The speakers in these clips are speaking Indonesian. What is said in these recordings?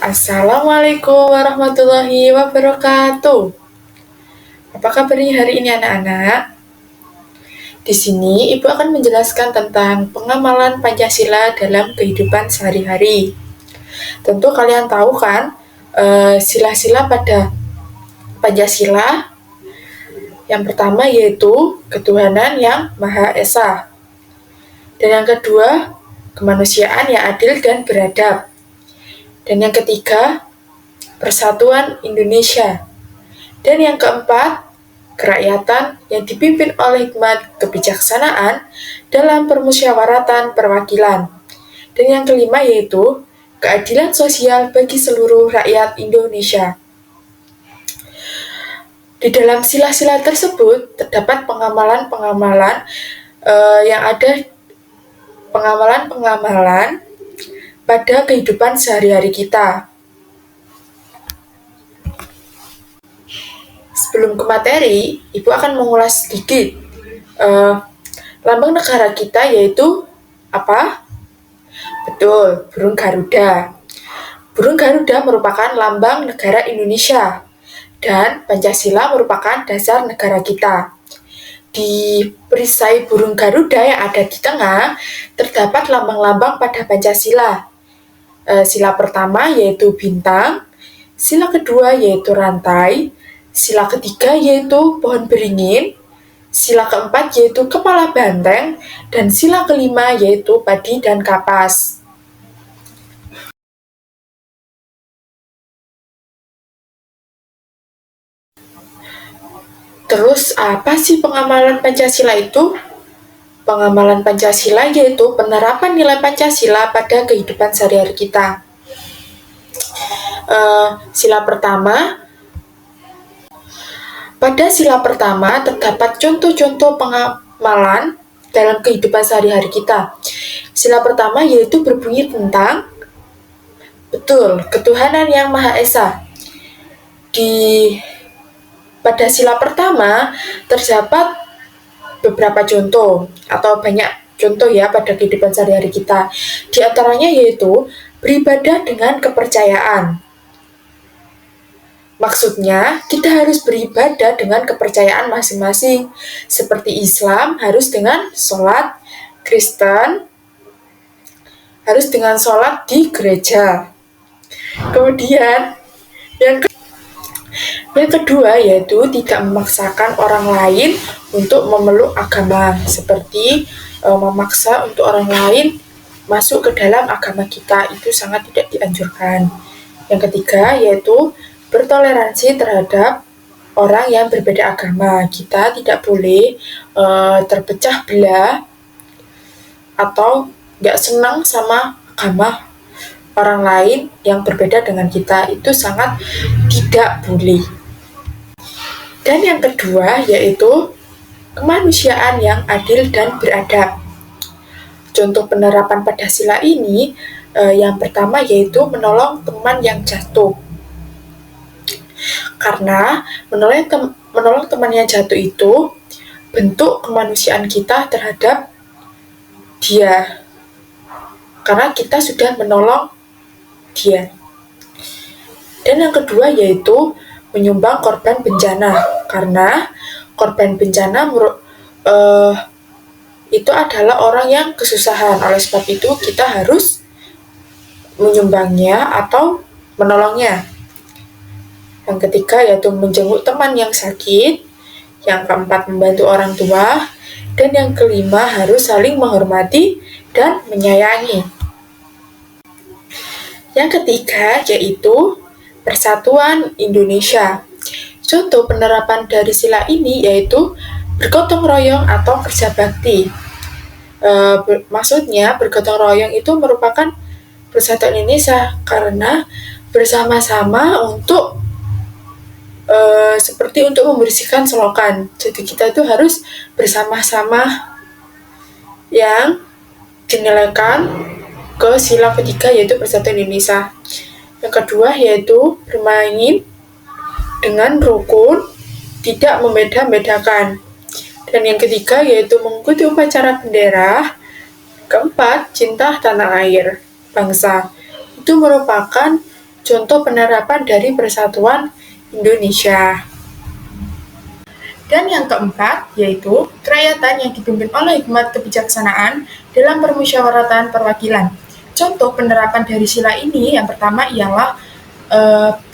Assalamualaikum warahmatullahi wabarakatuh. Apa kabarnya hari ini anak-anak? Di sini Ibu akan menjelaskan tentang pengamalan Pancasila dalam kehidupan sehari-hari. Tentu kalian tahu kan, sila-sila pada Pancasila. Yang pertama yaitu ketuhanan yang Maha Esa. Dan yang kedua, kemanusiaan yang adil dan beradab. Dan yang ketiga, persatuan Indonesia. Dan yang keempat, kerakyatan yang dipimpin oleh hikmat kebijaksanaan dalam permusyawaratan perwakilan. Dan yang kelima yaitu keadilan sosial bagi seluruh rakyat Indonesia. Di dalam sila-sila tersebut terdapat pengamalan-pengamalan yang ada pengamalan-pengamalan pada kehidupan sehari-hari kita. Sebelum ke materi, Ibu akan mengulas sedikit lambang negara kita yaitu apa? Betul, burung Garuda. Burung Garuda merupakan lambang negara Indonesia dan Pancasila merupakan dasar negara kita. Di perisai burung Garuda yang ada di tengah terdapat lambang-lambang pada Pancasila. Sila pertama yaitu bintang, sila kedua yaitu rantai, sila ketiga yaitu pohon beringin, sila keempat yaitu kepala banteng, dan sila kelima yaitu padi dan kapas. Terus apa sih pengamalan Pancasila itu? Pengamalan Pancasila yaitu penerapan nilai Pancasila pada kehidupan sehari-hari kita. Sila pertama, pada sila pertama terdapat contoh-contoh pengamalan dalam kehidupan sehari-hari kita. Sila pertama yaitu berbunyi tentang ketuhanan yang Maha Esa. Pada sila pertama terdapat beberapa contoh atau banyak contoh ya pada kehidupan sehari-hari kita. Di antaranya yaitu beribadah dengan kepercayaan. Maksudnya, kita harus beribadah dengan kepercayaan masing-masing. Seperti Islam harus dengan sholat, Kristen harus dengan sholat di gereja. Kemudian, yang kedua yaitu tidak memaksakan orang lain untuk memeluk agama. Seperti memaksa untuk orang lain masuk ke dalam agama kita, itu sangat tidak dianjurkan. Yang ketiga yaitu bertoleransi terhadap orang yang berbeda agama. Kita tidak boleh terpecah belah atau nggak senang sama agama orang lain yang berbeda dengan kita. Itu sangat tidak boleh. Dan yang kedua yaitu kemanusiaan yang adil dan beradab. Contoh penerapan pada sila ini yang pertama yaitu menolong teman yang jatuh. Karena menolong teman yang jatuh itu bentuk kemanusiaan kita terhadap dia. Karena kita sudah menolong dia. Dan yang kedua yaitu menyumbang korban bencana. Karena korban bencana itu adalah orang yang kesusahan. Oleh sebab itu kita harus menyumbangnya atau menolongnya. Yang ketiga yaitu menjenguk teman yang sakit. Yang keempat membantu orang tua. Dan yang kelima harus saling menghormati dan menyayangi. Yang ketiga yaitu persatuan Indonesia. Contoh penerapan dari sila ini yaitu bergotong royong atau kerja bakti. Maksudnya bergotong royong itu merupakan persatuan Indonesia karena bersama-sama untuk seperti untuk membersihkan selokan. Jadi kita itu harus bersama-sama yang dinilaikan ke sila ketiga yaitu persatuan Indonesia. Yang kedua yaitu bermain dengan rukun, tidak membeda-bedakan. Dan yang ketiga yaitu mengikuti upacara bendera. Keempat, cinta tanah air, bangsa. Itu merupakan contoh penerapan dari Persatuan Indonesia. Dan yang keempat, yaitu kerakyatan yang dipimpin oleh hikmat kebijaksanaan dalam permusyawaratan perwakilan. Contoh penerapan dari sila ini yang pertama ialah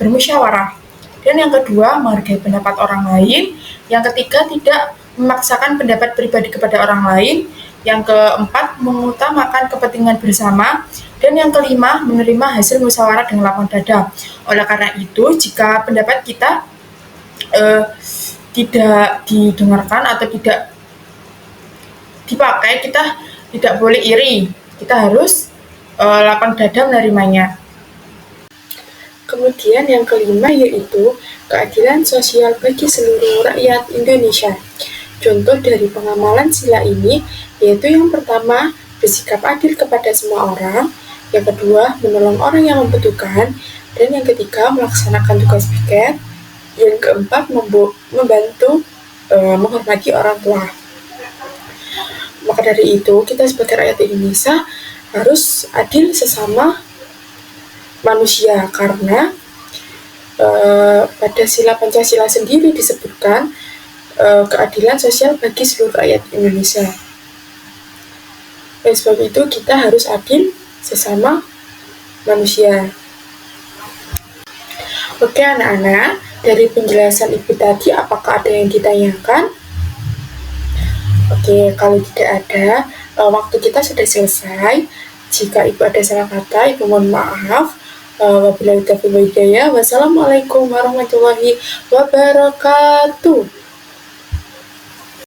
bermusyawarah. Dan yang kedua, menghargai pendapat orang lain. Yang ketiga, tidak memaksakan pendapat pribadi kepada orang lain. Yang keempat, mengutamakan kepentingan bersama. Dan yang kelima, menerima hasil musyawarah dengan lapang dada. Oleh karena itu, jika pendapat kita tidak didengarkan atau tidak dipakai, kita tidak boleh iri. Kita harus lapang dada menerimanya. Kemudian yang kelima yaitu keadilan sosial bagi seluruh rakyat Indonesia. Contoh dari pengamalan sila ini yaitu yang pertama, bersikap adil kepada semua orang, yang kedua, menolong orang yang membutuhkan, dan yang ketiga, melaksanakan tugas piket, yang keempat, membantu menghormati orang tua. Maka dari itu, kita sebagai rakyat Indonesia harus adil sesama manusia, karena pada sila Pancasila sendiri disebutkan keadilan sosial bagi seluruh rakyat Indonesia. Oleh sebab itu kita harus adil sesama manusia. Oke anak-anak, dari penjelasan Ibu tadi apakah ada yang ditanyakan? Oke, kalau tidak ada, waktu kita sudah selesai. Jika Ibu ada salah kata, Ibu mohon maaf. Wabillahi taufiq wal hidayah. Wassalamualaikum warahmatullahi wabarakatuh.